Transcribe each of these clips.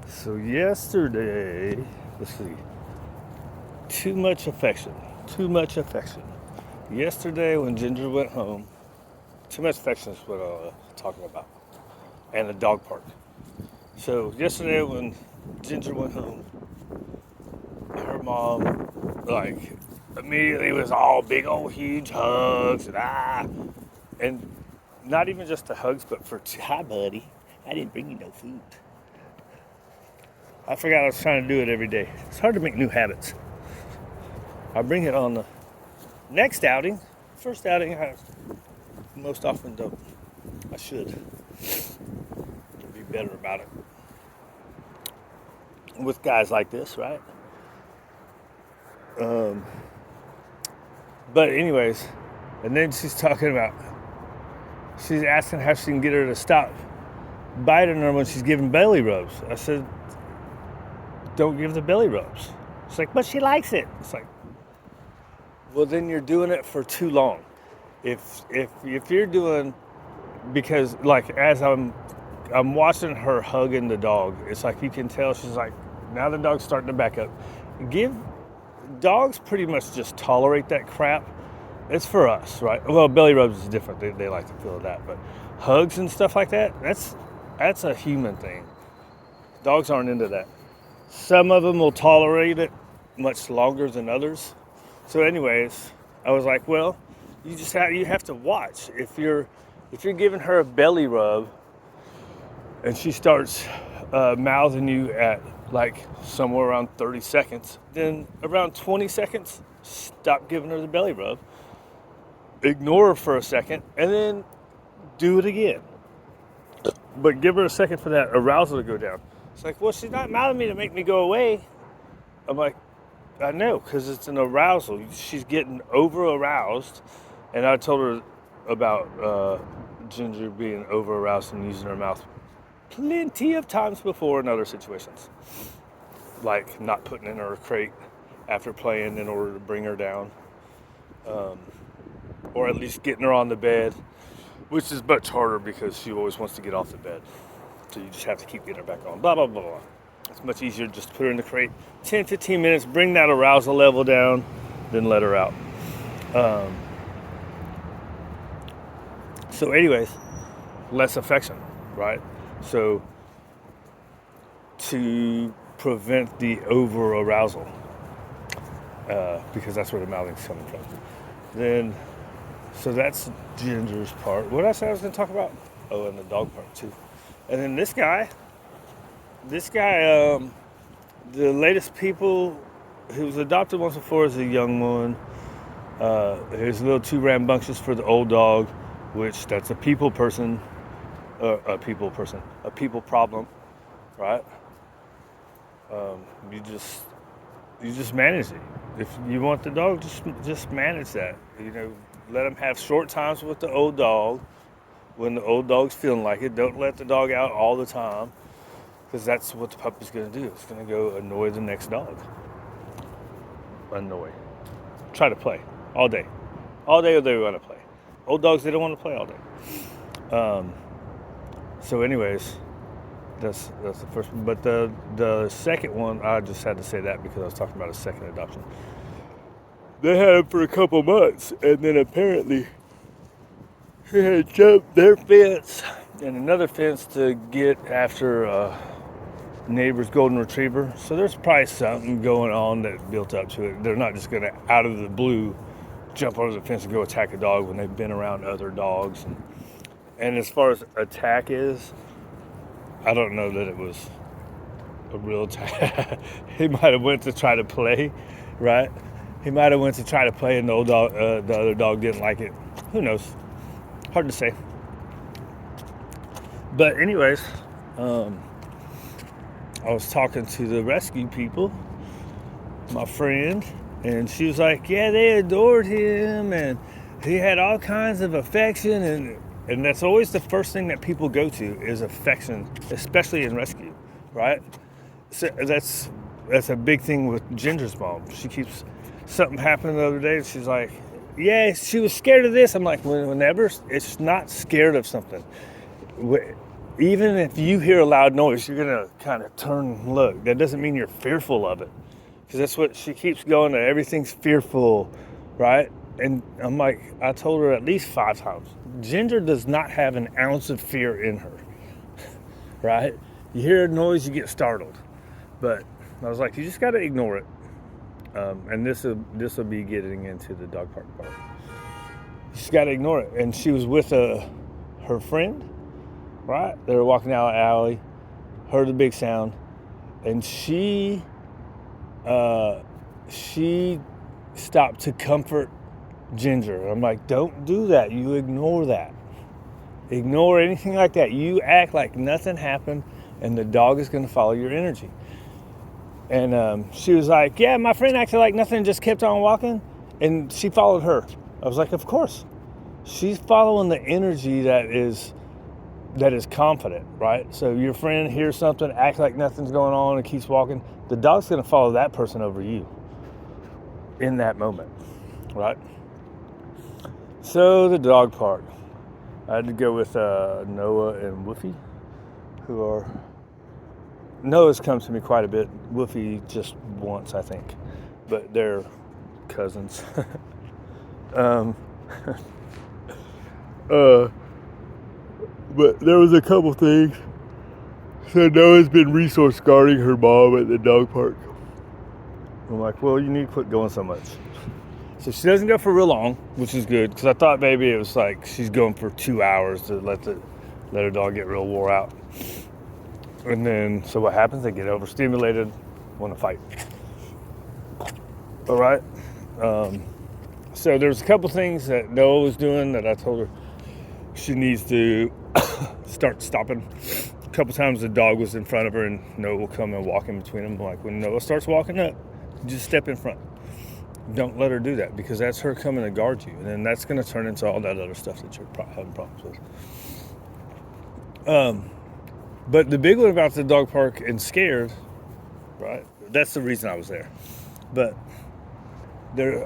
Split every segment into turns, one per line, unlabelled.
So yesterday, let's see, too much affection, too much affection. Yesterday when Ginger went home, too much affection is what I'm talking about, and the dog park. So yesterday when Ginger went home, her mom, like, immediately was all big old huge hugs and not even just the hugs, but hi buddy, I didn't bring you no food. I forgot I was trying to do it every day. It's hard to make new habits. I bring it on the next outing. First outing, I most often don't. I should be better about it. With guys like this, right? But anyways, and then she's asking how she can get her to stop biting her when she's giving belly rubs. I said, don't give the belly rubs. She's like, but she likes it. It's like, well, then you're doing it for too long. If you're doing, because like as I'm watching her hugging the dog, it's like you can tell she's like, now the dog's starting to back up. Dogs pretty much just tolerate that crap. It's for us, right? Well, belly rubs is different. They like to feel that, but hugs and stuff like that, that's a human thing. Dogs aren't into that. Some of them will tolerate it much longer than others. So anyways, I was like, well, you have to watch. If you're giving her a belly rub and she starts mouthing you at like somewhere around 30 seconds, then around 20 seconds, stop giving her the belly rub, ignore her for a second, and then do it again. But give her a second for that arousal to go down. It's like, well, she's not mouthing me to make me go away. I'm like, I know, because it's an arousal. She's getting over aroused. And I told her about Ginger being over aroused and using her mouth plenty of times before in other situations. Like not putting in her crate after playing in order to bring her down. Or at least getting her on the bed, which is much harder because she always wants to get off the bed. So you just have to keep getting her back on. Blah, blah, blah, blah. It's much easier just to put her in the crate. 10, 15 minutes, bring that arousal level down, then let her out. So anyways, less affection, right? So to prevent the over arousal, because that's where the mouthing's coming from. Then, so that's Ginger's part. What else I was going to talk about? Oh, and the dog part too. And then this guy, the latest people, he was adopted once before as a young one. He was a little too rambunctious for the old dog, which that's a people problem, right? You just manage it. If you want the dog, just manage that. You know, let him have short times with the old dog. When the old dog's feeling like it, don't let the dog out all the time, because that's what the puppy's going to do. It's going to go annoy the next dog. Annoy. Try to play all day. All day they want to play. Old dogs, they don't want to play all day. So anyways, that's the first one. But the second one, I just had to say that because I was talking about a second adoption. They had him for a couple months, and then apparently he had jumped their fence and another fence to get after a neighbor's golden retriever. So there's probably something going on that built up to it. They're not just going to, out of the blue, jump over the fence and go attack a dog when they've been around other dogs. And as far as attack is, I don't know that it was a real attack. He might have went to try to play, right? He might have went to try to play and the other dog didn't like it. Who knows? Hard to say. But anyways, I was talking to the rescue people, my friend, and she was like, yeah, they adored him and he had all kinds of affection, and that's always the first thing that people go to is affection, especially in rescue, right? So that's a big thing with Ginger's mom. She keeps something happening the other day and she's like, yeah, she was scared of this. I'm like, whenever it's not scared of something. even if you hear a loud noise, you're gonna kind of turn and look. That doesn't mean you're fearful of it, because that's what she keeps going to. Everything's fearful, right? And I'm like, I told her at least 5 times, Ginger does not have an ounce of fear in her, right? You hear a noise, you get startled. But I was like, you just got to ignore it. And this will be getting into the dog park part. You just got to ignore it. And she was with her friend, right? They were walking down the alley, heard a big sound, and she stopped to comfort Ginger. I'm like, don't do that. You ignore that. Ignore anything like that. You act like nothing happened, and the dog is going to follow your energy. And she was like, yeah, my friend acted like nothing, just kept on walking, and she followed her. I was like, of course. She's following the energy that is confident, right? So your friend hears something, acts like nothing's going on, and keeps walking. The dog's going to follow that person over you in that moment, right? So the dog park. I had to go with Noah and Woofy, who are... Noah's come to me quite a bit. Woofy just once, I think. But they're cousins. But there was a couple things. So Noah's been resource guarding her mom at the dog park. I'm like, well, you need to quit going so much. So she doesn't go for real long, which is good, because I thought maybe it was like she's going for 2 hours to let her dog get real wore out. And then, so what happens? They get overstimulated, want to fight. All right. So there's a couple things that Noah was doing that I told her she needs to start stopping. A couple times the dog was in front of her, and Noah will come and walk in between them. Like, when Noah starts walking up, just step in front. Don't let her do that, because that's her coming to guard you, and then that's going to turn into all that other stuff that you're having problems with. But the big one about the dog park and scared, right? That's the reason I was there. But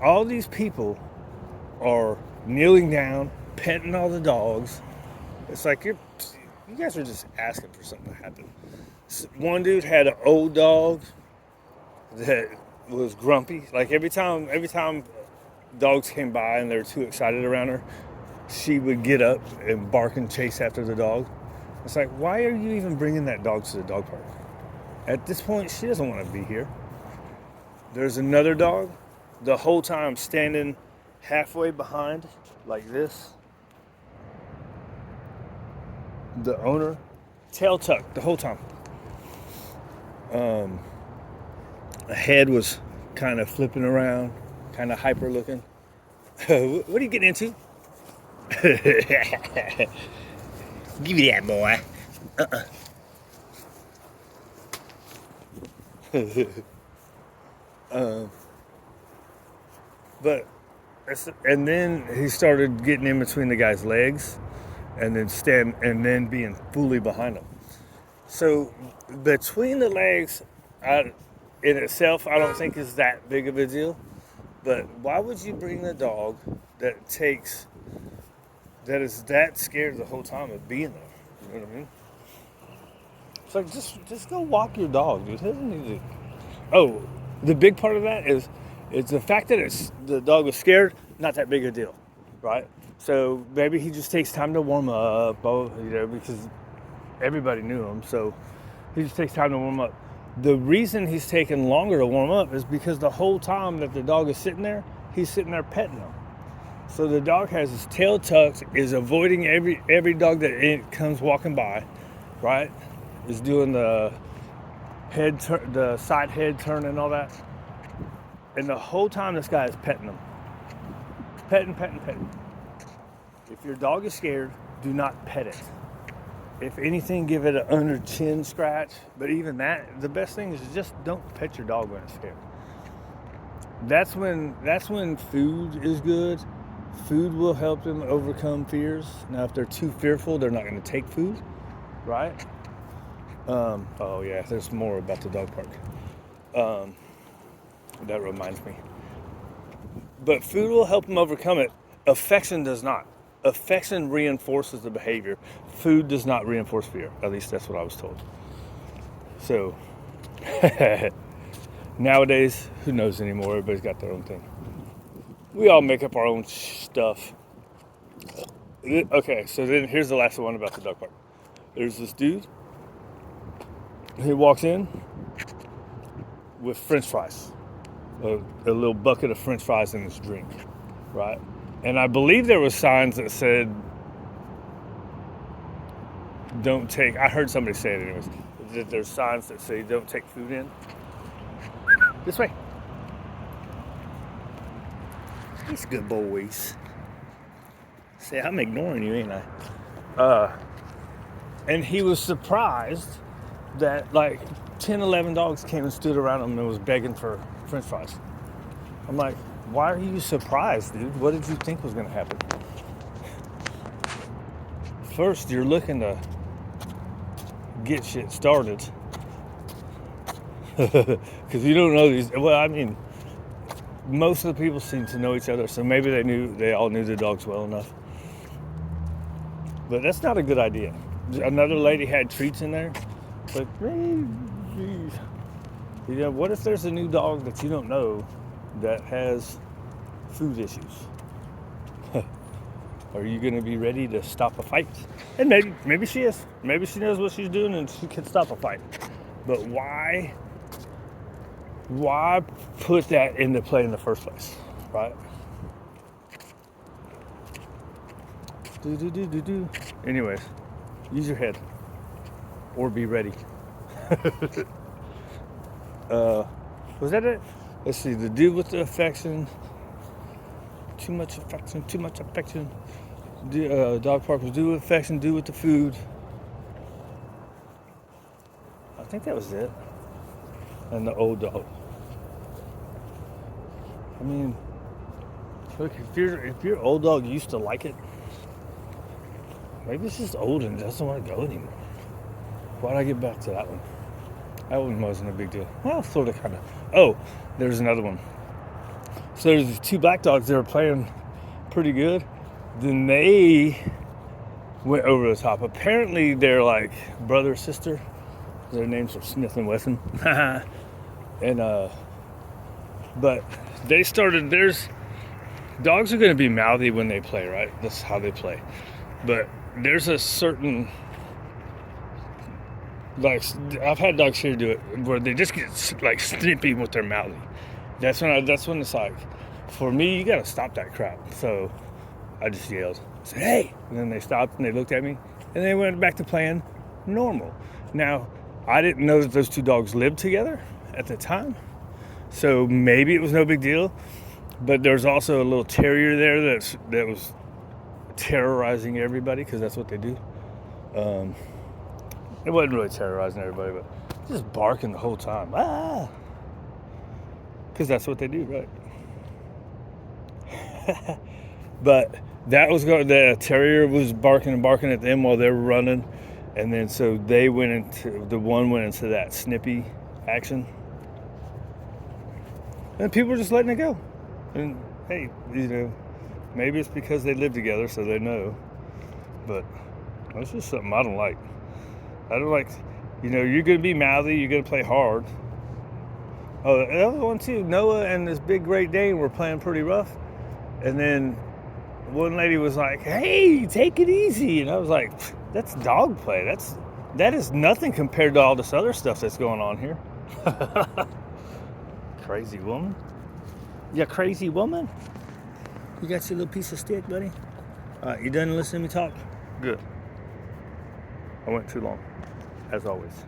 all these people are kneeling down, petting all the dogs. It's like you guys are just asking for something to happen. One dude had an old dog that was grumpy. Like every time dogs came by and they were too excited around her, she would get up and bark and chase after the dog. It's like, why are you even bringing that dog to the dog park? At this point, she doesn't want to be here. There's another dog, the whole time standing halfway behind, like this. The owner, tail tucked the whole time. The head was kind of flipping around, kind of hyper looking. What are you getting into? Give me that, boy. And then he started getting in between the guy's legs, and then being fully behind him. So between the legs, in itself, I don't think is that big of a deal. But why would you bring the dog that is that scared the whole time of being there? You know what I mean? It's like, just go walk your dog, dude. It doesn't need to... Oh, the big part of that is the fact that the dog was scared, not that big a deal, right? So maybe he just takes time to warm up, because everybody knew him. So he just takes time to warm up. The reason he's taking longer to warm up is because the whole time that the dog is sitting there, he's sitting there petting him. So the dog has his tail tucked, is avoiding every dog that comes walking by, right? Is doing the side head turn and all that. And the whole time this guy is petting him. Petting. If your dog is scared, do not pet it. If anything, give it an under chin scratch. But even that, the best thing is just don't pet your dog when it's scared. That's when food is good. Food will help them overcome fears. Now, if they're too fearful, they're not going to take food, right? Oh yeah, there's more about the dog park. That reminds me. But food will help them overcome it. Affection does not. affection reinforces the behavior. Food does not reinforce fear. At least that's what I was told. So nowadays, who knows anymore? Everybody's got their own thing. We all make up our own stuff. Okay, so then here's the last one about the dog park. There's this dude. He walks in with French fries, a little bucket of French fries in his drink, right? And I believe there was signs that said, "Don't take." I heard somebody say it anyways. That there's signs that say, "Don't take food in." This way. These good boys. See, I'm ignoring you, ain't I? And he was surprised that like 10, 11 dogs came and stood around him and was begging for French fries. I'm like, why are you surprised, dude? What did you think was going to happen? First, you're looking to get shit started. Because you don't know these. Well, I mean, most of the people seem to know each other, so maybe they all knew the dogs well enough. But that's not a good idea. Another lady had treats in there. But, you know, what if there's a new dog that you don't know that has food issues? Are you going to be ready to stop a fight? And maybe she is. Maybe she knows what she's doing and she can stop a fight. But why put that into play in the first place, right? Anyways, use your head or be ready. Was that it? Let's see. The dude with the affection. Too much affection. Dog park was do with affection, do with the food. I think that was it. And the old dog. I mean, look, if your old dog used to like it, maybe it's just old and doesn't want to go anymore. Why'd I get back to that one? That one wasn't a big deal. Well, sort of, kind of. Oh, there's another one. So there's these two black dogs that were playing pretty good. Then they went over the top. Apparently, they're like brother sister. Their names are Smith and Wesson. And but they started. Dogs are going to be mouthy when they play, right? That's how they play. But there's a certain, like, I've had dogs here do it where they just get like snippy with their mouthy. That's when it's like, for me, you got to stop that crap. So I just yelled, said, "Hey!" And then they stopped and they looked at me and they went back to playing normal. Now, I didn't know that those two dogs lived together at the time, so maybe it was no big deal. But there's also a little terrier there that was terrorizing everybody, because that's what they do. It wasn't really terrorizing everybody, but just barking the whole time. Ah! Because that's what they do, right? But the terrier was barking and barking at them while they were running. And then so the one went into that snippy action. And people were just letting it go. And hey, you know, maybe it's because they live together, so they know. But that's just something I don't like. I don't like, you know, you're going to be mouthy, you're going to play hard. Oh, the other one too, Noah and this big Great Dane were playing pretty rough. And then one lady was like, "Hey, take it easy." And I was like, that's dog play. That is nothing compared to all this other stuff that's going on here. Crazy woman. Yeah, crazy woman. You got your little piece of stick, buddy? All right, you done listening to me talk? Good. I went too long, as always.